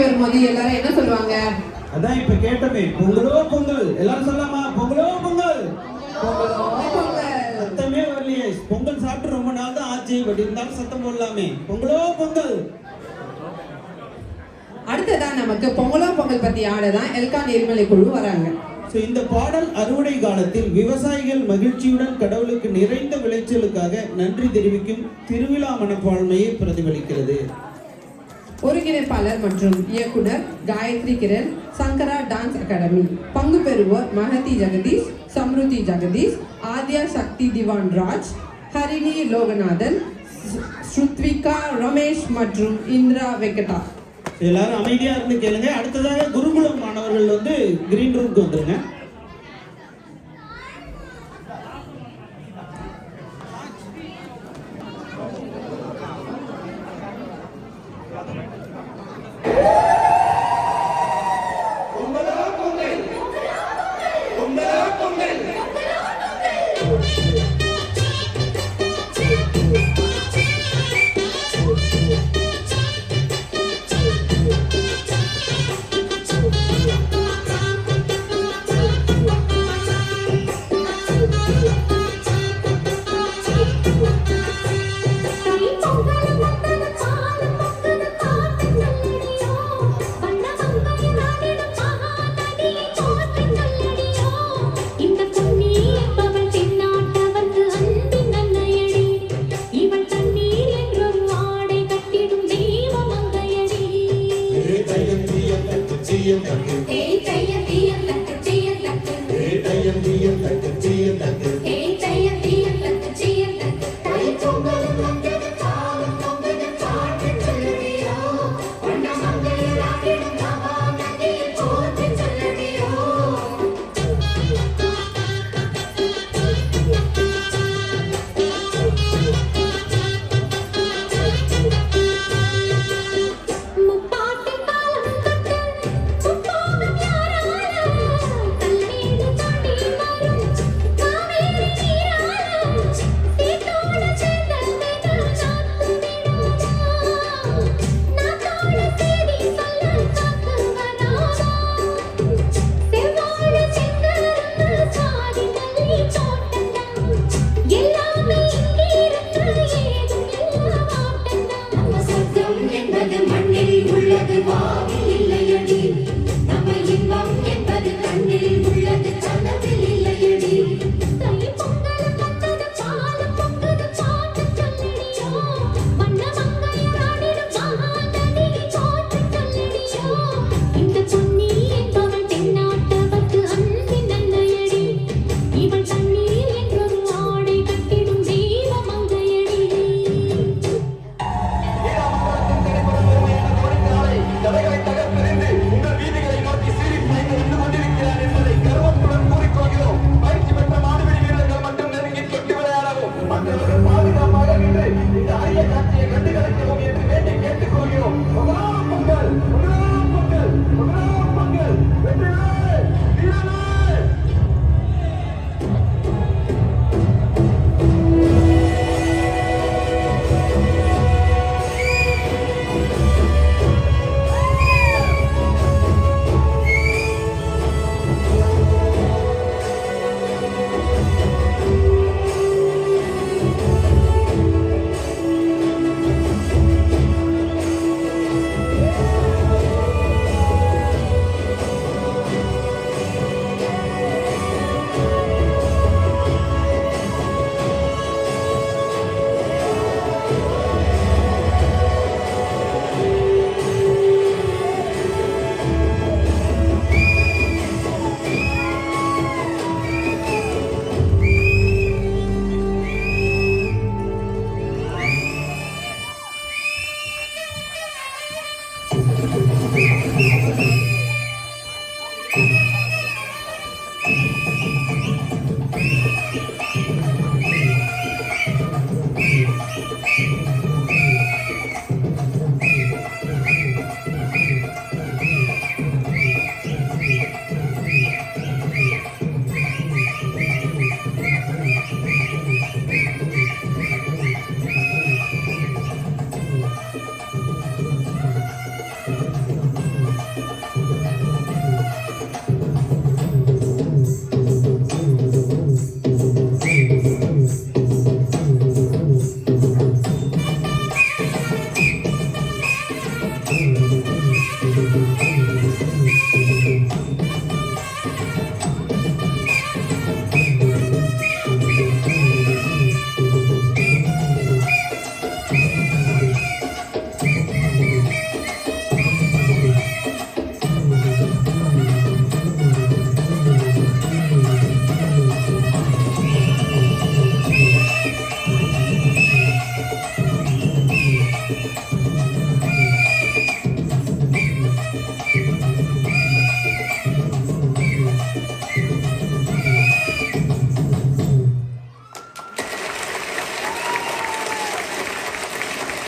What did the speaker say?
வரும்போது எல்லாரும் என்ன சொல்லுவாங்க? அதான் இப்ப கேட்டமே, பொங்கலோ பொங்கல். எல்லாரும் சொல்லலாமா? பொங்கலோ பொங்கல், பொங்கலோ பொங்கல். சத்தமே வரலையே. பொங்கல் சாப்பிட்டு ரொம்ப நாள் தான் ஆச்சு, பட் இருந்தாலும் சத்தம் போடலாமே. பொங்கலோ பொங்கல். அடுத்ததான் நமக்கு பொங்கலோ பொங்கல் பத்தி ஆடதான் எல்கா நீர்மலை குழு வராங்க. இந்த பாடல் அறுவடை காலத்தில் விவசாயிகள் மகிழ்ச்சியுடன் கடவுளுக்கு நிறைந்த விளைச்சலுக்காக நன்றி தெரிவிக்கும் திருவிழா மனப்பான்மையை பிரதிபலிக்கிறது. ஒருங்கிணைப்பாளர் மற்றும் இயக்குனர் காயத்ரி கிரண், சங்கரா டான்ஸ் அகாடமி. பங்கு பெறுவோர் மகதி ஜெகதீஷ், சம்ருதி ஜெகதீஷ், ஆத்யா சக்தி திவான் ராஜ், ஹரிணி லோகநாதன், ஸ்ருத்விகா ரமேஷ் மற்றும் இந்திரா வெங்கடா. எல்லாரும் அமைதியா இருந்து கேளுங்க. அடுத்ததாக குருகுலம் மாணவர்கள் கிரீன் ரூம்க்கு வந்துருங்க.